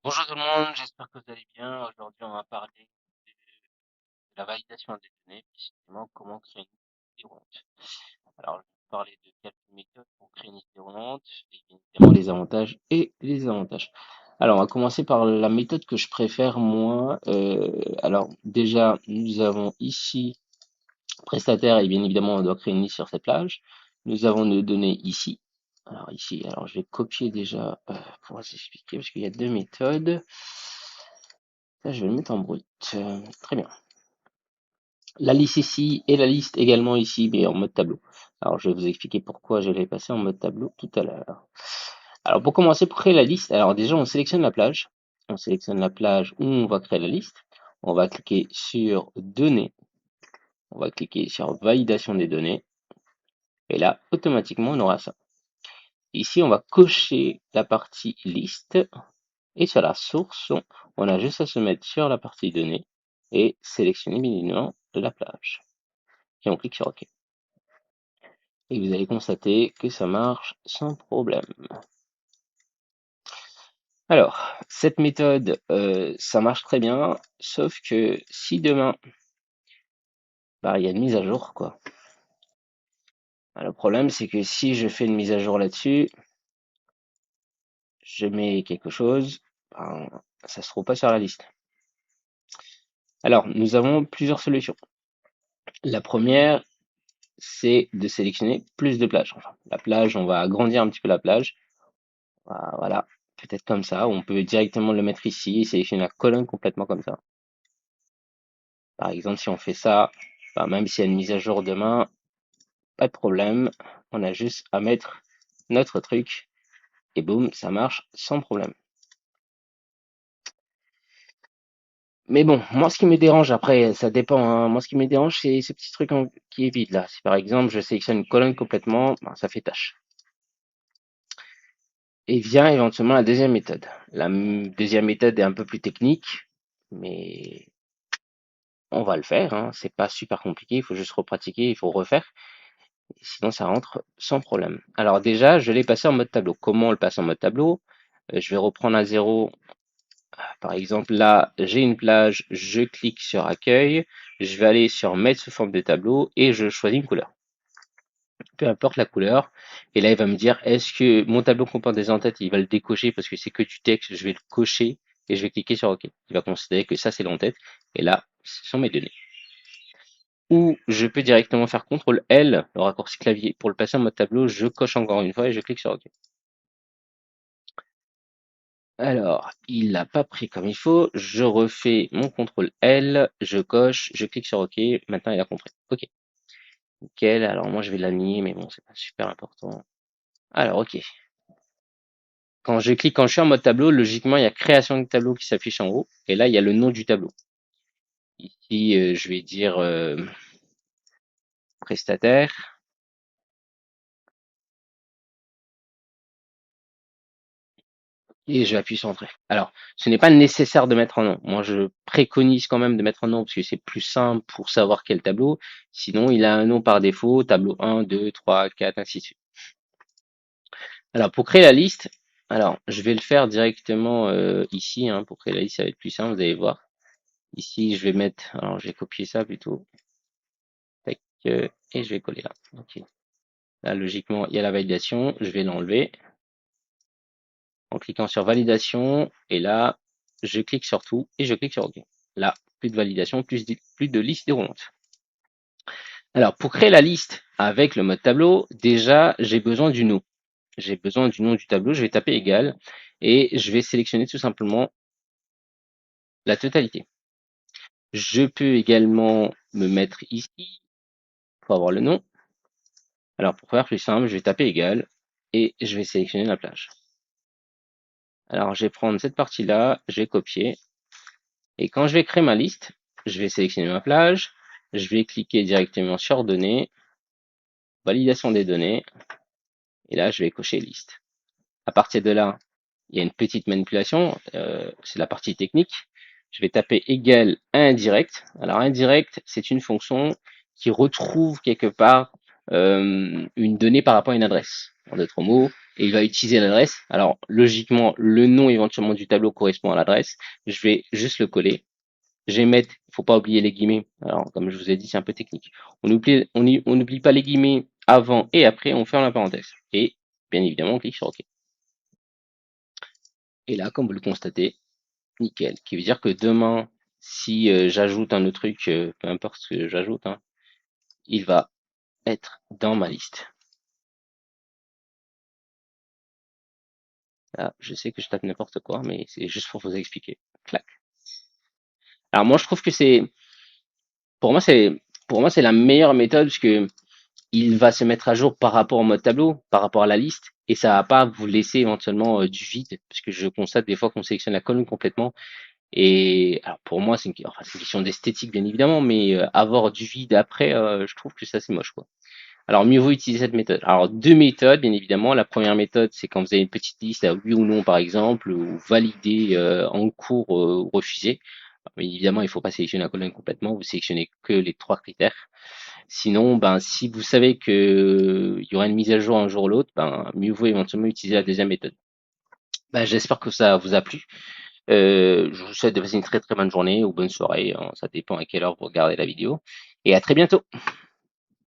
Bonjour tout le monde, j'espère que vous allez bien. Aujourd'hui, on va parler de la validation des données, plus précisément comment créer une liste déroulante. Alors, je vais vous parler de quelques méthodes pour créer une liste déroulante, et bien évidemment les avantages et les désavantages. Alors, on va commencer par la méthode que je préfère, moi. Alors, déjà, nous avons ici prestataire, et bien évidemment, on doit créer une liste sur cette plage. Nous avons nos données ici. Alors ici, alors je vais copier déjà pour vous expliquer parce qu'il y a deux méthodes. Là, je vais le mettre en brut. Très bien. La liste ici et la liste également ici, mais en mode tableau. Alors, je vais vous expliquer pourquoi je l'ai passé en mode tableau tout à l'heure. Alors, pour commencer, pour créer la liste, alors déjà, on sélectionne la plage. On sélectionne la plage où on va créer la liste. On va cliquer sur Données. On va cliquer sur Validation des données. Et là, automatiquement, on aura ça. Ici, on va cocher la partie liste. Et sur la source, on a juste à se mettre sur la partie données et sélectionner bien évidemment la plage. Et on clique sur OK. Et vous allez constater que ça marche sans problème. Alors, cette méthode, ça marche très bien, sauf que si demain, il y a une mise à jour, quoi. Le problème, c'est que si je fais une mise à jour là-dessus, je mets quelque chose, ça se trouve pas sur la liste. Alors, nous avons plusieurs solutions. La première, c'est de sélectionner plus de plages. Enfin, la plage, on va agrandir un petit peu la plage. Voilà, peut-être comme ça. On peut directement le mettre ici et sélectionner la colonne complètement comme ça. Par exemple, si on fait ça, même s'il y a une mise à jour demain, pas de problème. On a juste à mettre notre truc et boum, ça marche sans problème. Mais bon, moi ce qui me dérange, après ça dépend, hein. Moi ce qui me dérange, c'est ce petit truc qui est vide là. Si par exemple je sélectionne une colonne complètement, ça fait tâche. Et vient éventuellement la deuxième méthode. La deuxième méthode est un peu plus technique, mais on va le faire, hein. C'est pas super compliqué, il faut juste repratiquer, il faut refaire. Sinon, ça rentre sans problème. Alors déjà, je l'ai passé en mode tableau. Comment on le passe en mode tableau? Je vais reprendre à zéro. Par exemple, là, j'ai une plage, je clique sur accueil, je vais aller sur mettre sous forme de tableau et je choisis une couleur. Peu importe la couleur. Et là, il va me dire, est-ce que mon tableau comporte des entêtes? Il va le décocher parce que c'est que du texte. Je vais le cocher et je vais cliquer sur OK. Il va considérer que ça, c'est l'entête. Et là, ce sont mes données. Ou je peux directement faire CTRL L, le raccourci clavier, pour le passer en mode tableau. Je coche encore une fois et je clique sur OK. Alors, il n'a pas pris comme il faut. Je refais mon CTRL L, je coche, je clique sur OK. Maintenant, il a compris. OK. Nickel. Alors, moi, je vais l'aligner, mais bon, c'est pas super important. Alors, OK. Quand je suis en mode tableau, logiquement, il y a création de tableau qui s'affiche en haut. Et là, il y a le nom du tableau. Ici, je vais dire prestataire. Et je appuie sur Entrée. Alors, ce n'est pas nécessaire de mettre un nom. Moi, je préconise quand même de mettre un nom parce que c'est plus simple pour savoir quel tableau. Sinon, il a un nom par défaut, tableau 1, 2, 3, 4, ainsi de suite. Alors, pour créer la liste, alors, je vais le faire directement ici. Hein, pour créer la liste, ça va être plus simple, vous allez voir. Ici, je vais mettre, alors, je vais copier ça plutôt. Tac, et je vais coller là. Ok. Là, logiquement, il y a la validation. Je vais l'enlever en cliquant sur validation. Et là, je clique sur tout et je clique sur OK. Là, plus de validation, plus de liste déroulante. Alors, pour créer la liste avec le mode tableau, déjà, j'ai besoin du nom. J'ai besoin du nom du tableau. Je vais taper égal et je vais sélectionner tout simplement la totalité. Je peux également me mettre ici pour avoir le nom. Alors, pour faire plus simple, je vais taper égal et je vais sélectionner la plage. Alors, je vais prendre cette partie-là, je vais copier. Et quand je vais créer ma liste, je vais sélectionner ma plage. Je vais cliquer directement sur Données, Validation des données. Et là, je vais cocher Liste. À partir de là, il y a une petite manipulation. C'est la partie technique. Je vais taper égal à indirect. Alors, indirect, c'est une fonction qui retrouve quelque part une donnée par rapport à une adresse. En d'autres mots, et il va utiliser l'adresse. Alors, logiquement, le nom éventuellement du tableau correspond à l'adresse. Je vais juste le coller. Je vais mettre, faut pas oublier les guillemets. Alors, comme je vous ai dit, c'est un peu technique. On n'oublie pas les guillemets avant et après, on ferme la parenthèse. Et, bien évidemment, on clique sur OK. Et là, comme vous le constatez, nickel. Qui veut dire que demain, si j'ajoute un autre truc, peu importe ce que j'ajoute, hein, il va être dans ma liste. Là, je sais que je tape n'importe quoi, mais c'est juste pour vous expliquer. Clac. Alors moi, je trouve que pour moi, c'est la meilleure méthode parce que il va se mettre à jour par rapport au mode tableau, par rapport à la liste, et ça va pas vous laisser éventuellement du vide, parce que je constate des fois qu'on sélectionne la colonne complètement. Et alors pour moi, c'est une question d'esthétique bien évidemment, mais avoir du vide après, je trouve que ça c'est moche quoi. Alors mieux vaut utiliser cette méthode. Alors deux méthodes bien évidemment. La première méthode c'est quand vous avez une petite liste à oui ou non par exemple, ou valider en cours ou refuser. Mais évidemment il ne faut pas sélectionner la colonne complètement, vous sélectionnez que les trois critères. Sinon, ben si vous savez que il y aura une mise à jour un jour ou l'autre, ben mieux vaut éventuellement utiliser la deuxième méthode. Ben, j'espère que ça vous a plu. Je vous souhaite de passer une très très bonne journée ou bonne soirée, hein, ça dépend à quelle heure vous regardez la vidéo. Et à très bientôt.